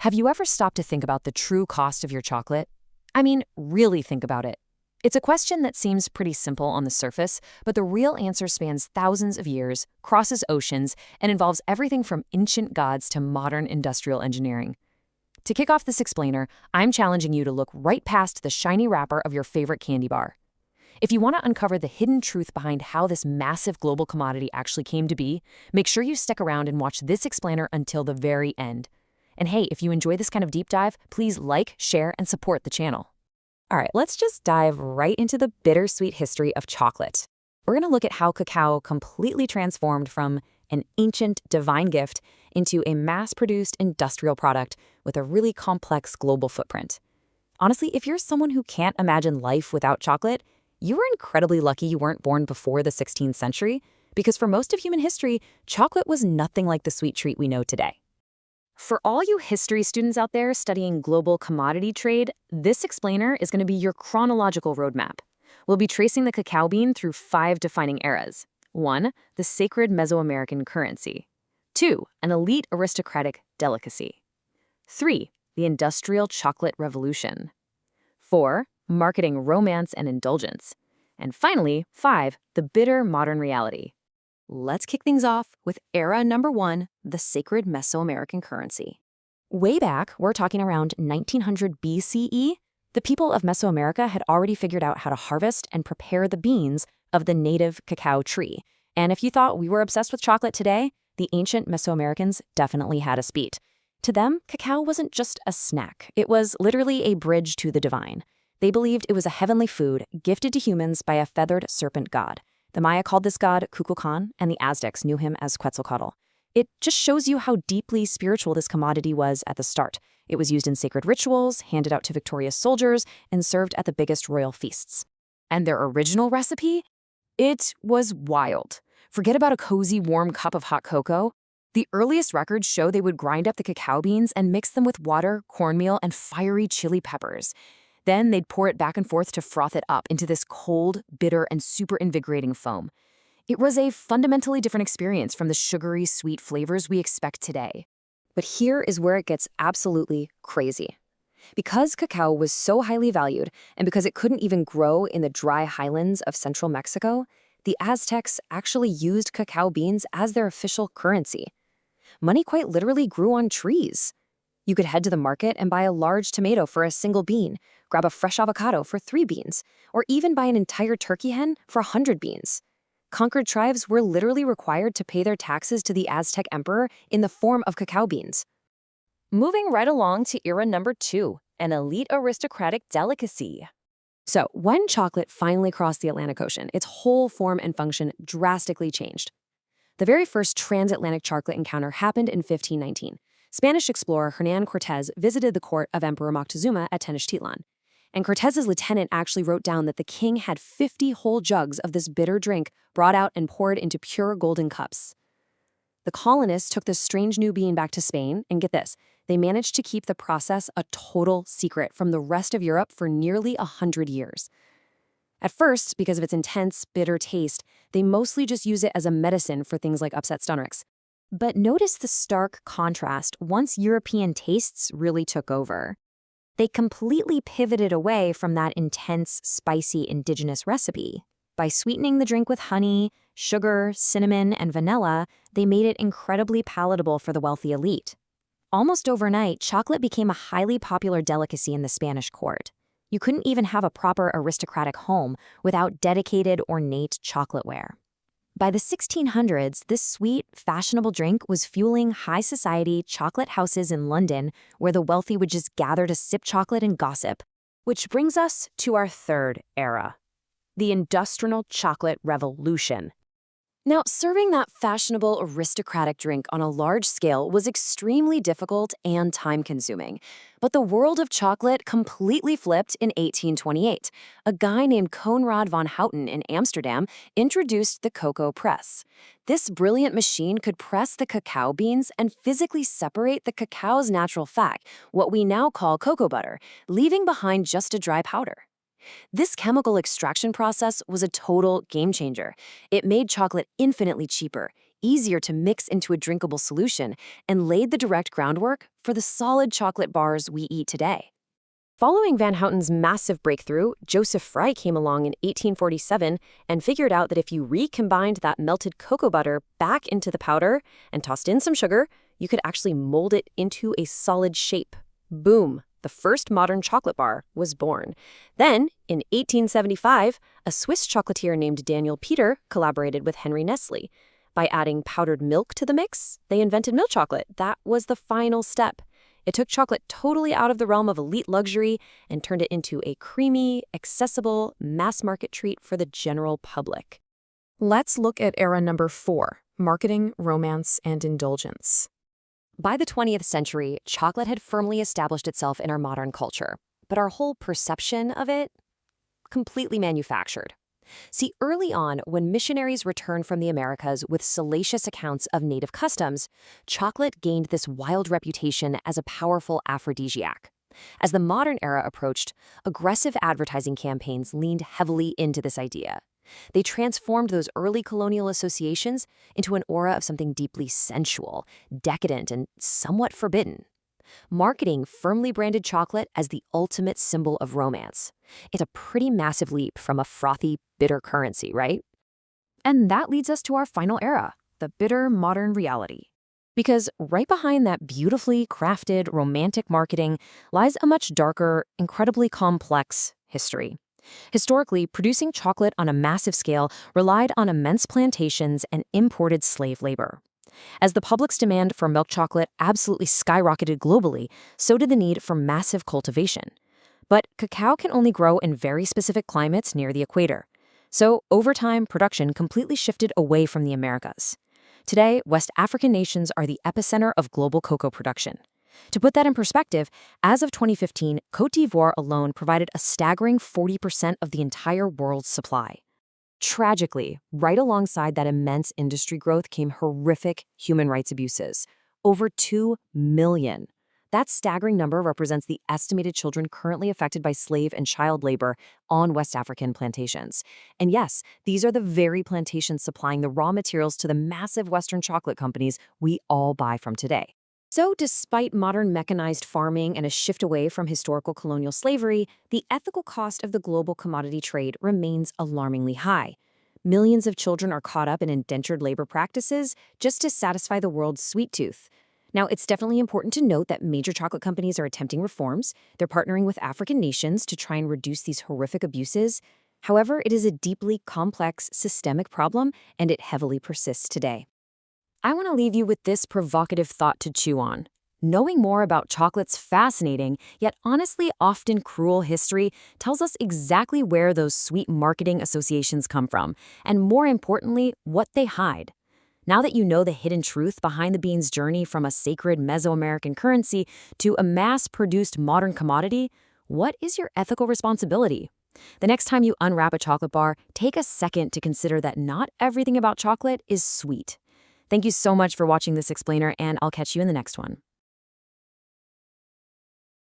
Have you ever stopped to think about the true cost of your chocolate? I mean, really think about it. It's a question that seems pretty simple on the surface, but the real answer spans thousands of years, crosses oceans, and involves everything from ancient gods to modern industrial engineering. To kick off this explainer, I'm challenging you to look right past the shiny wrapper of your favorite candy bar. If you want to uncover the hidden truth behind how this massive global commodity actually came to be, make sure you stick around and watch this explainer until the very end. And hey, if you enjoy this kind of deep dive, please like, share, and support the channel. All right, let's just dive right into the bittersweet history of chocolate. We're going to look at how cacao completely transformed from an ancient divine gift into a mass-produced industrial product with a really complex global footprint. Honestly, if you're someone who can't imagine life without chocolate, you were incredibly lucky you weren't born before the 16th century, because for most of human history, chocolate was nothing like the sweet treat we know today. For all you history students out there studying global commodity trade, this explainer is going to be your chronological roadmap. We'll be tracing the cacao bean through 5 defining eras. 1. The sacred Mesoamerican currency. 2. An elite aristocratic delicacy. 3. The industrial chocolate revolution. 4. Marketing romance and indulgence. And finally, 5. The bitter modern reality. Let's kick things off with era number 1, the sacred Mesoamerican currency. Way back, we're talking around 1900 BCE, the people of Mesoamerica had already figured out how to harvest and prepare the beans of the native cacao tree. And if you thought we were obsessed with chocolate today, the ancient Mesoamericans definitely had us beat. To them, cacao wasn't just a snack. It was literally a bridge to the divine. They believed it was a heavenly food gifted to humans by a feathered serpent god. The Maya called this god Kukulkan, and the Aztecs knew him as Quetzalcoatl. It just shows you how deeply spiritual this commodity was at the start. It was used in sacred rituals, handed out to victorious soldiers, and served at the biggest royal feasts. And their original recipe? It was wild. Forget about a cozy, warm cup of hot cocoa. The earliest records show they would grind up the cacao beans and mix them with water, cornmeal, and fiery chili peppers. Then they'd pour it back and forth to froth it up into this cold, bitter, and super invigorating foam. It was a fundamentally different experience from the sugary, sweet flavors we expect today. But here is where it gets absolutely crazy. Because cacao was so highly valued, and because it couldn't even grow in the dry highlands of central Mexico, the Aztecs actually used cacao beans as their official currency. Money quite literally grew on trees. You could head to the market and buy a large tomato for a single bean, grab a fresh avocado for 3 beans, or even buy an entire turkey hen for 100 beans. Conquered tribes were literally required to pay their taxes to the Aztec emperor in the form of cacao beans. Moving right along to era number 2, an elite aristocratic delicacy. So, when chocolate finally crossed the Atlantic Ocean, its whole form and function drastically changed. The very first transatlantic chocolate encounter happened in 1519. Spanish explorer Hernán Cortés visited the court of Emperor Moctezuma at Tenochtitlan. And Cortés's lieutenant actually wrote down that the king had 50 whole jugs of this bitter drink brought out and poured into pure golden cups. The colonists took this strange new bean back to Spain, and get this, they managed to keep the process a total secret from the rest of Europe for nearly 100 years. At first, because of its intense, bitter taste, they mostly just use it as a medicine for things like upset stomachs. But notice the stark contrast once European tastes really took over. They completely pivoted away from that intense, spicy indigenous recipe. By sweetening the drink with honey, sugar, cinnamon, and vanilla, they made it incredibly palatable for the wealthy elite. Almost overnight, chocolate became a highly popular delicacy in the Spanish court. You couldn't even have a proper aristocratic home without dedicated, ornate chocolateware. By the 1600s, this sweet, fashionable drink was fueling high society chocolate houses in London where the wealthy would just gather to sip chocolate and gossip. Which brings us to our third era, the Industrial Chocolate Revolution. Now, serving that fashionable aristocratic drink on a large scale was extremely difficult and time-consuming. But the world of chocolate completely flipped in 1828. A guy named Konrad von Houten in Amsterdam introduced the cocoa press. This brilliant machine could press the cacao beans and physically separate the cacao's natural fat, what we now call cocoa butter, leaving behind just a dry powder. This chemical extraction process was a total game changer. It made chocolate infinitely cheaper, easier to mix into a drinkable solution, and laid the direct groundwork for the solid chocolate bars we eat today. Following Van Houten's massive breakthrough, Joseph Fry came along in 1847 and figured out that if you recombined that melted cocoa butter back into the powder and tossed in some sugar, you could actually mold it into a solid shape. Boom! The first modern chocolate bar was born. Then, in 1875, a Swiss chocolatier named Daniel Peter collaborated with Henry Nestle. By adding powdered milk to the mix, they invented milk chocolate. That was the final step. It took chocolate totally out of the realm of elite luxury and turned it into a creamy, accessible, mass-market treat for the general public. Let's look at era number 4, marketing, romance, and indulgence. By the 20th century, chocolate had firmly established itself in our modern culture, but our whole perception of it, completely manufactured. See, early on, when missionaries returned from the Americas with salacious accounts of native customs, chocolate gained this wild reputation as a powerful aphrodisiac. As the modern era approached, aggressive advertising campaigns leaned heavily into this idea. They transformed those early colonial associations into an aura of something deeply sensual, decadent, and somewhat forbidden. Marketing firmly branded chocolate as the ultimate symbol of romance. It's a pretty massive leap from a frothy, bitter currency, right? And that leads us to our final era, the bitter modern reality. Because right behind that beautifully crafted, romantic marketing lies a much darker, incredibly complex history. Historically, producing chocolate on a massive scale relied on immense plantations and imported slave labor. As the public's demand for milk chocolate absolutely skyrocketed globally, so did the need for massive cultivation. But cacao can only grow in very specific climates near the equator. So, over time, production completely shifted away from the Americas. Today, West African nations are the epicenter of global cocoa production. To put that in perspective, as of 2015, Côte d'Ivoire alone provided a staggering 40% of the entire world's supply. Tragically, right alongside that immense industry growth came horrific human rights abuses. Over 2 million. That staggering number represents the estimated children currently affected by slave and child labor on West African plantations. And yes, these are the very plantations supplying the raw materials to the massive Western chocolate companies we all buy from today. So despite modern mechanized farming and a shift away from historical colonial slavery, the ethical cost of the global commodity trade remains alarmingly high. Millions of children are caught up in indentured labor practices just to satisfy the world's sweet tooth. Now, it's definitely important to note that major chocolate companies are attempting reforms. They're partnering with African nations to try and reduce these horrific abuses. However, it is a deeply complex, systemic problem, and it heavily persists today. I want to leave you with this provocative thought to chew on. Knowing more about chocolate's fascinating, yet honestly often cruel history tells us exactly where those sweet marketing associations come from, and more importantly, what they hide. Now that you know the hidden truth behind the bean's journey from a sacred Mesoamerican currency to a mass-produced modern commodity, what is your ethical responsibility? The next time you unwrap a chocolate bar, take a second to consider that not everything about chocolate is sweet. Thank you so much for watching this explainer, and I'll catch you in the next one.